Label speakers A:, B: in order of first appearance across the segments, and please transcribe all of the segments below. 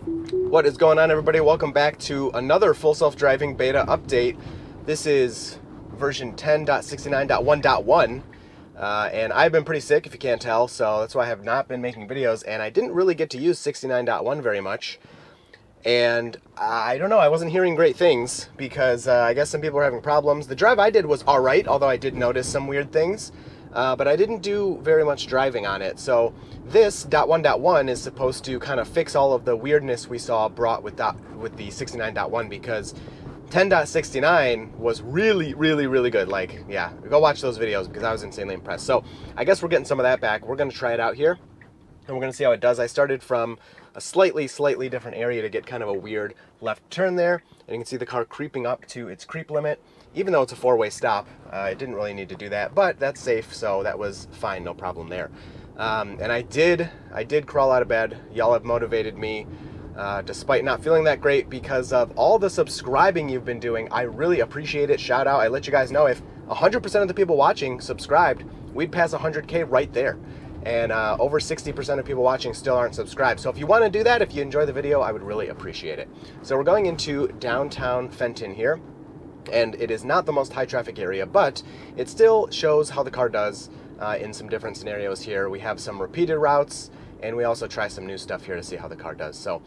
A: What is going on, everybody? Welcome back to another full self-driving beta update. This is version 10.69.1.1, and I've been pretty sick, if you can't tell, so that's why I have not been making videos, and I didn't really get to use 69.1 very much. And I don't know, I wasn't hearing great things because I guess some people were having problems. The drive I did was alright, although I did notice some weird things. But I didn't do very much driving on it. So this .1.1 is supposed to kind of fix all of the weirdness we saw brought with the 69.1, because 10.69 was really, really, really good. Like, yeah, go watch those videos because I was insanely impressed. So I guess we're getting some of that back. We're going to try it out here, and we're going to see how it does. I started from a slightly different area to get kind of a weird left turn there, and you can see the car creeping up to its creep limit. Even though it's a four-way stop, it didn't really need to do that, but that's safe, so that was fine, no problem there. And I did crawl out of bed. Y'all have motivated me, despite not feeling that great, because of all the subscribing you've been doing. I really appreciate it. Shout out. I let you guys know if 100% of the people watching subscribed, we'd pass 100K right there. And over 60% of people watching still aren't subscribed. So if you want to do that, if you enjoy the video, I would really appreciate it. So we're going into downtown Fenton here. And it is not the most high traffic area, but it still shows how the car does in some different scenarios here. We have some repeated routes, and we also try some new stuff here to see how the car does. So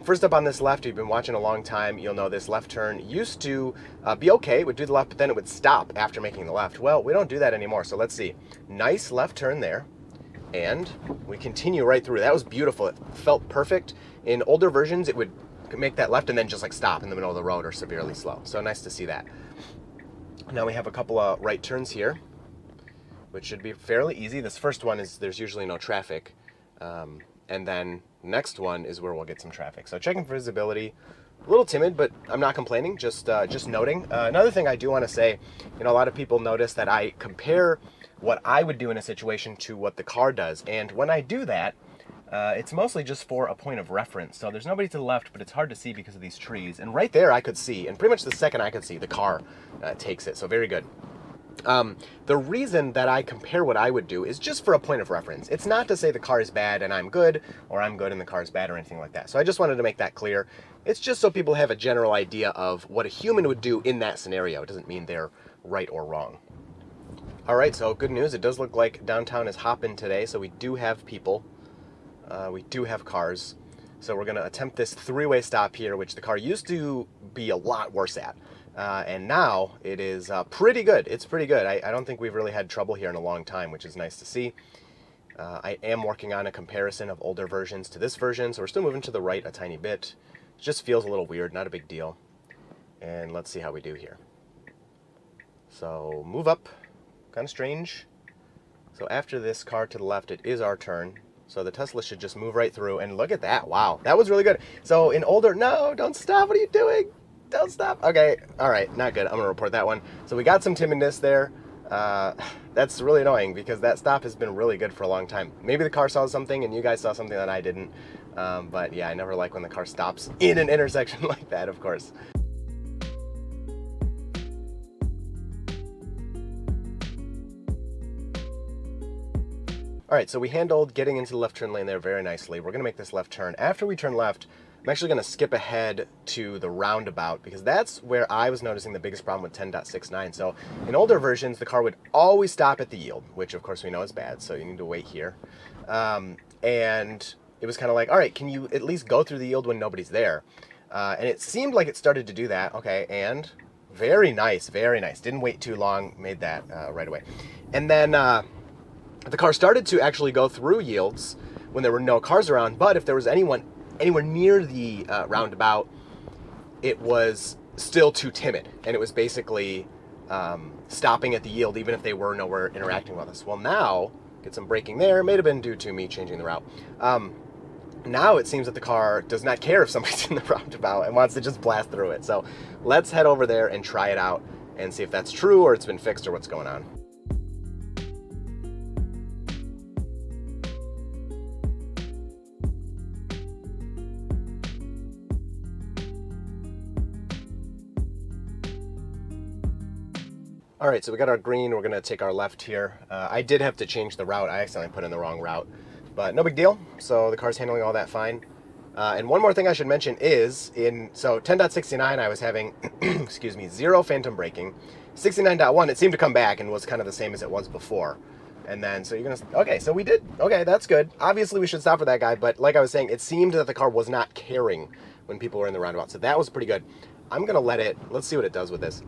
A: first up on this left, if you've been watching a long time, you'll know this left turn used to be okay. It would do the left, but then it would stop after making the left. Well, we don't do that anymore, so let's see. Nice left turn there, and we continue right through. That was beautiful. It felt perfect. In older versions, it would make that left and then just like stop in the middle of the road or severely slow. So nice to see that. Now we have a couple of right turns here, which should be fairly easy. This first one is there's usually no traffic, and then next one is where we'll get some traffic. So checking for visibility, a little timid, but I'm not complaining. Just noting. Another thing I do want to say, a lot of people notice that I compare what I would do in a situation to what the car does, and when I do that, it's mostly just for a point of reference. So there's nobody to the left, but it's hard to see because of these trees. And right there I could see, and pretty much the second I could see, the car takes it. So very good. The reason that I compare what I would do is just for a point of reference. It's not to say the car is bad and I'm good, or I'm good and the car is bad, or anything like that. So I just wanted to make that clear. It's just so people have a general idea of what a human would do in that scenario. It doesn't mean they're right or wrong. All right, so good news. It does look like downtown is hopping today, so we do have people. We do have cars, so we're going to attempt this three-way stop here, which the car used to be a lot worse at, and now it is pretty good. It's pretty good. I don't think we've really had trouble here in a long time, which is nice to see. I am working on a comparison of older versions to this version, so we're still moving to the right a tiny bit. It just feels a little weird, not a big deal. And let's see how we do here. So move up, kind of strange. So after this car to the left, it is our turn. So the Tesla should just move right through, and look at that. Wow, that was really good. So in older, no, don't stop. What are you doing? Don't stop. Okay, all right, not good. I'm gonna report that one. So we got some timidness there. That's really annoying because that stop has been really good for a long time. Maybe the car saw something and you guys saw something that I didn't. But yeah, I never like when the car stops in an intersection like that, of course. All right, so we handled getting into the left turn lane there very nicely. We're gonna make this left turn. After we turn left, I'm actually gonna skip ahead to the roundabout because that's where I was noticing the biggest problem with 10.69. So in older versions, the car would always stop at the yield, which of course we know is bad, so you need to wait here. And it was kind of like, all right, can you at least go through the yield when nobody's there? And it seemed like it started to do that. Okay, and very nice, very nice. Didn't wait too long, made that right away. And then, the car started to actually go through yields when there were no cars around, but if there was anyone anywhere near the roundabout, it was still too timid, and it was basically stopping at the yield even if they were nowhere interacting with us. Well, now, get some braking there. It may have been due to me changing the route. Now it seems that the car does not care if somebody's in the roundabout and wants to just blast through it. So let's head over there and try it out and see if that's true or it's been fixed or what's going on. All right, so we got our green. We're gonna take our left here. I did have to change the route. I accidentally put in the wrong route, but no big deal. So the car's handling all that fine. And one more thing I should mention is so 10.69 I was having, excuse me, 0 phantom braking. 69.1 it seemed to come back and was kind of the same as it was before. And then, so you're going to, okay, so we did, okay, that's good. Obviously we should stop for that guy, but like I was saying, it seemed that the car was not caring when people were in the roundabout. So that was pretty good. I'm going to let it, let's see what it does with this.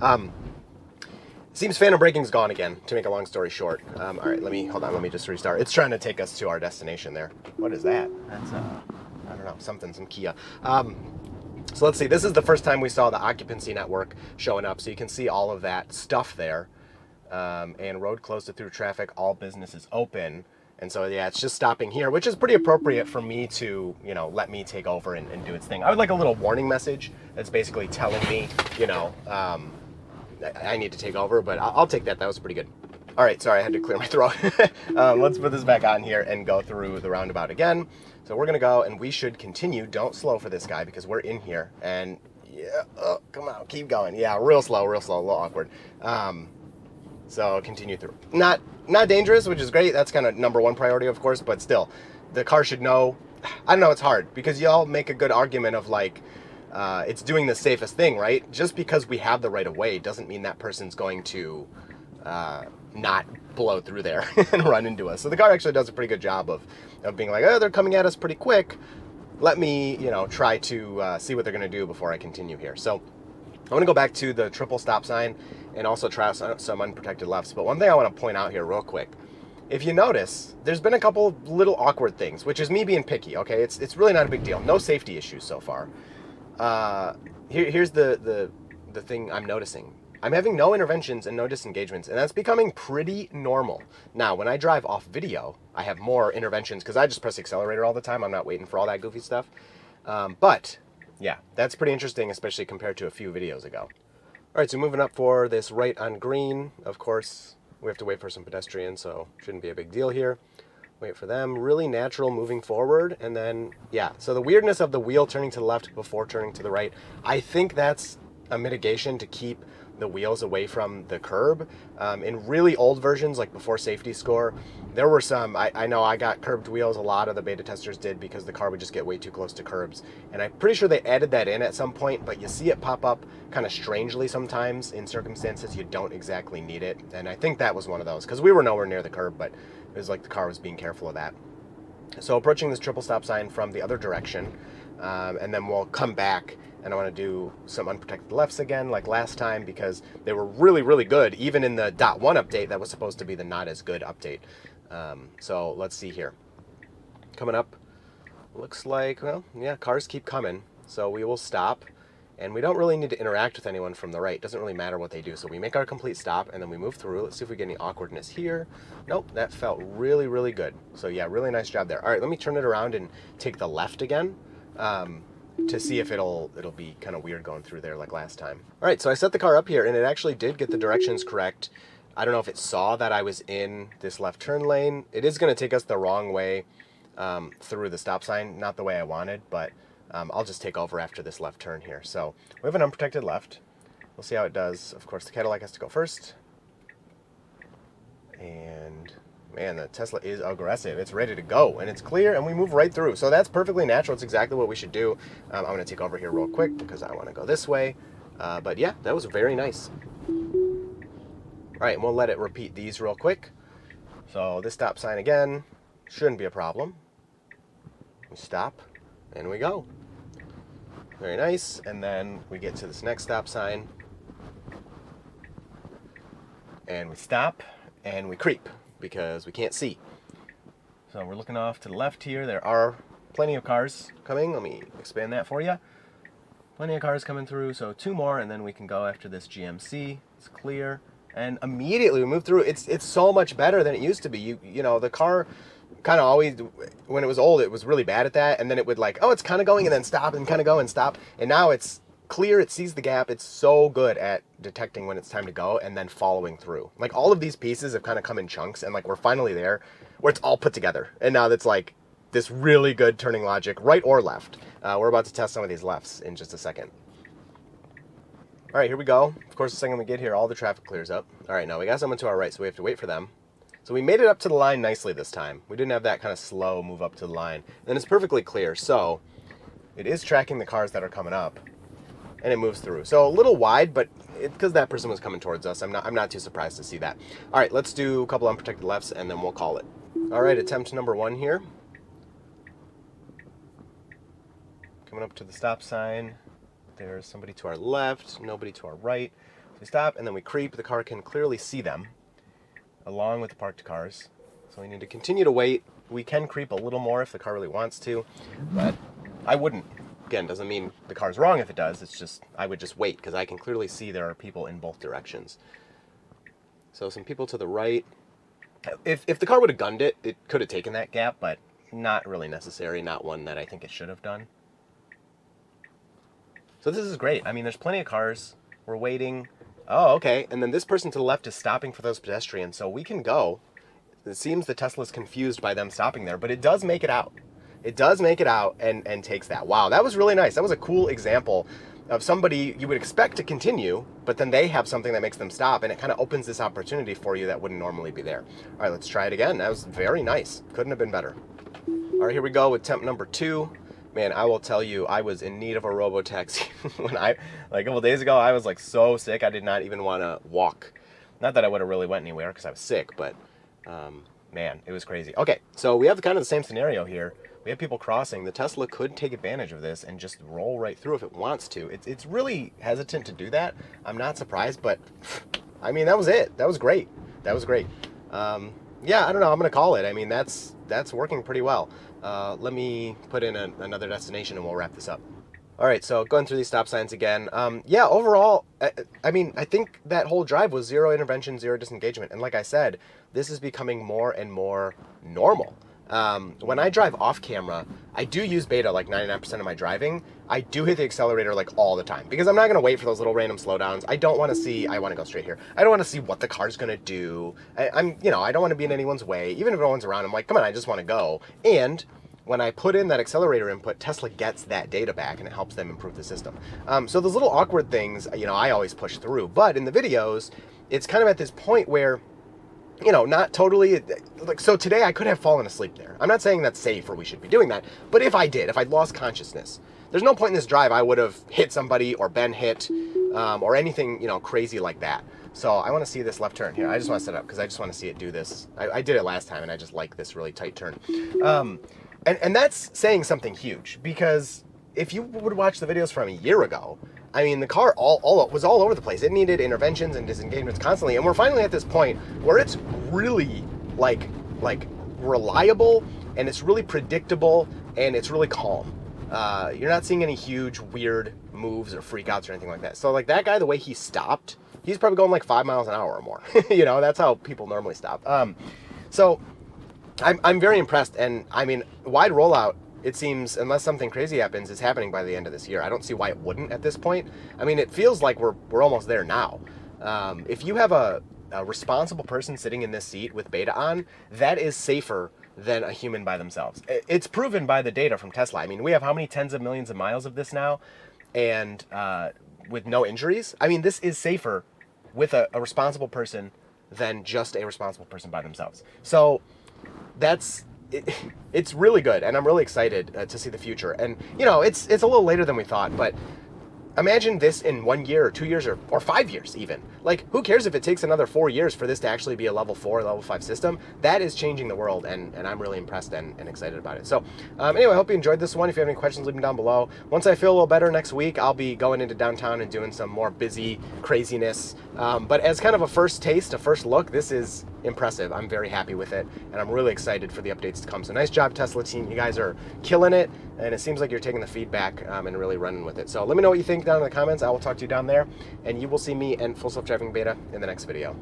A: Seems phantom braking's gone again, to make a long story short. All right, hold on, let me just restart. It's trying to take us to our destination there. What is that? That's, I don't know, some Kia. So let's see, this is the first time we saw the occupancy network showing up, so you can see all of that stuff there. And road closed to through traffic, all businesses open. And so, yeah, it's just stopping here, which is pretty appropriate for me to, you know, let me take over and do its thing. I would like a little warning message that's basically telling me, you know, I need to take over, but I'll take that. That was pretty good. All right, sorry, I had to clear my throat. Let's put this back on here and go through the roundabout again. So we're going to go, and we should continue. Don't slow for this guy because we're in here. And, yeah, oh, come on, keep going. Yeah, real slow, a little awkward. So continue through. Not dangerous, which is great. That's kind of number one priority, of course, but still, the car should know. I don't know, it's hard because y'all make a good argument of like, it's doing the safest thing, right? Just because we have the right of way doesn't mean that person's going to not blow through there and run into us. So the car actually does a pretty good job of being like, oh, they're coming at us pretty quick. Let me, you know, try to see what they're going to do before I continue here. So I want to go back to the triple stop sign and also try some unprotected lefts. But one thing I want to point out here real quick, if you notice, there's been a couple little awkward things, which is me being picky, okay? It's really not a big deal. No safety issues so far. Here's the thing I'm noticing. I'm having no interventions and no disengagements, and that's becoming pretty normal. Now, when I drive off video, I have more interventions because I just press the accelerator all the time. I'm not waiting for all that goofy stuff. But yeah, that's pretty interesting, especially compared to a few videos ago. All right, so moving up for this right on green. Of course, we have to wait for some pedestrians, so shouldn't be a big deal here. Wait for them. Really natural moving forward. And then, yeah, so the weirdness of the wheel turning to the left before turning to the right, I think that's a mitigation to keep the wheels away from the curb. In really old versions, like before safety score, there were some, I know I got curbed wheels, a lot of the beta testers did because the car would just get way too close to curbs. And I'm pretty sure they added that in at some point, but you see it pop up kind of strangely sometimes in circumstances you don't exactly need it. And I think that was one of those, because we were nowhere near the curb, but it was like the car was being careful of that. So approaching this triple stop sign from the other direction, and then we'll come back and I want to do some unprotected lefts again like last time because they were really, really good, even in the .1 update that was supposed to be the not as good update. So let's see here. Coming up, looks like, well, yeah, cars keep coming, so we will stop. And we don't really need to interact with anyone from the right. It doesn't really matter what they do. So we make our complete stop, and then we move through. Let's see if we get any awkwardness here. Nope, that felt really, really good. So yeah, really nice job there. All right, let me turn it around and take the left again to see if it'll be kind of weird going through there like last time. All right, so I set the car up here, and it actually did get the directions correct. I don't know if it saw that I was in this left turn lane. It is going to take us the wrong way through the stop sign, not the way I wanted, but I'll just take over after this left turn here. So we have an unprotected left. We'll see how it does. Of course, the Cadillac has to go first. And man, the Tesla is aggressive. It's ready to go, and it's clear, and we move right through. So that's perfectly natural. It's exactly what we should do. I'm going to take over here real quick because I want to go this way. But yeah, that was very nice. All right, and we'll let it repeat these real quick. So this stop sign again shouldn't be a problem. We stop, and we go. Very nice. And then we get to this next stop sign, and we stop, and we creep because we can't see. So we're looking off to the left here. There are plenty of cars coming. Let me expand that for you. Plenty of cars coming through, so 2 more, and then we can go after this GMC. It's clear. And immediately we move through. It's so much better than it used to be. You know, the car kind of always, when it was old, it was really bad at that. And then it would like, oh, it's kind of going and then stop and kind of go and stop. And now it's clear. It sees the gap. It's so good at detecting when it's time to go and then following through. Like all of these pieces have kind of come in chunks, and like we're finally there where it's all put together. And now that's like this really good turning logic, right or left. We're about to test some of these lefts in just a second. All right, here we go. Of course, the second we get here, all the traffic clears up. All right, now we got someone to our right, so we have to wait for them. So we made it up to the line nicely this time. We didn't have that kind of slow move up to the line. And it's perfectly clear. So it is tracking the cars that are coming up, and it moves through. So a little wide, but because that person was coming towards us, I'm not too surprised to see that. All right, let's do a couple unprotected lefts, and then we'll call it. All right, attempt number 1 here. Coming up to the stop sign. There's somebody to our left, nobody to our right. So we stop, and then we creep. The car can clearly see them, along with the parked cars. So we need to continue to wait. We can creep a little more if the car really wants to, but I wouldn't. Again, doesn't mean the car's wrong if it does. It's just, I would just wait, because I can clearly see there are people in both directions. So some people to the right. If the car would have gunned it, it could have taken that gap, but not really necessary, not one that I think it should have done. So this is great. I mean, there's plenty of cars. We're waiting. Oh, okay. And then this person to the left is stopping for those pedestrians, so we can go. It seems the Tesla's confused by them stopping there, but it does make it out. It does make it out and takes that. Wow, that was really nice. That was a cool example of somebody you would expect to continue, but then they have something that makes them stop, and it kind of opens this opportunity for you that wouldn't normally be there. All right, let's try it again. That was very nice. Couldn't have been better. All right, here we go with attempt number 2. Man, I will tell you, I was in need of a robo-taxi. When like a couple days ago, I was like so sick, I did not even want to walk. Not that I would have really went anywhere because I was sick, but man, it was crazy. Okay, so we have kind of the same scenario here. We have people crossing. The Tesla could take advantage of this and just roll right through if it wants to. It's really hesitant to do that. I'm not surprised, but I mean, that was it. That was great. That was great. Yeah, I don't know. I'm going to call it. I mean, that's working pretty well. Let me put in another destination and we'll wrap this up. All right, so going through these stop signs again. Yeah, overall, I mean, I think that whole drive was 0 intervention, 0 disengagement. And like I said, this is becoming more and more normal. When I drive off camera, I do use beta like 99% of my driving. I do hit the accelerator like all the time because I'm not going to wait for those little random slowdowns. I don't want to see, I want to go straight here. I don't want to see what the car's going to do. I don't want to be in anyone's way. Even if no one's around, I'm like, come on, I just want to go. And when I put in that accelerator input, Tesla gets that data back and it helps them improve the system. So those little awkward things, I always push through. But in the videos, it's kind of at this point where, not totally, like, so today I could have fallen asleep there. I'm not saying that's safe or we should be doing that, but if I did, if I'd lost consciousness, there's no point in this drive I would have hit somebody or been hit or anything, crazy like that. So I want to see this left turn here. I just want to set up because I just want to see it do this. I did it last time and I just like this really tight turn. And that's saying something huge because if you would watch the videos from a year ago, I mean, the car was all over the place. It needed interventions and disengagements constantly. And we're finally at this point where it's really like reliable and it's really predictable and it's really calm. You're not seeing any huge weird moves or freakouts or anything like that. So like that guy, the way he stopped, he's probably going like 5 miles an hour or more. That's how people normally stop. So I'm very impressed. And I mean, wide rollout, it seems, unless something crazy happens, is happening by the end of this year. I don't see why it wouldn't at this point. I mean, it feels like we're almost there now. If you have a responsible person sitting in this seat with beta on, that is safer than a human by themselves. It's proven by the data from Tesla. I mean, we have how many tens of millions of miles of this now, and with no injuries? I mean, this is safer with a responsible person than just a responsible person by themselves. So it's really good, and I'm really excited to see the future. And it's a little later than we thought, but imagine this in 1 year or 2 years or 5 years even. Like, who cares if it takes another 4 years for this to actually be a level 4, level 5 system? That is changing the world, and I'm really impressed and excited about it. So anyway, I hope you enjoyed this one. If you have any questions, leave them down below. Once I feel a little better next week, I'll be going into downtown and doing some more busy craziness. But as kind of a first taste, a first look, this is impressive. I'm very happy with it, and I'm really excited for the updates to come. So nice job, Tesla team. You guys are killing it, and it seems like you're taking the feedback and really running with it. So let me know what you think down in the comments. I will talk to you down there, and you will see me and Full Self Driving Beta in the next video.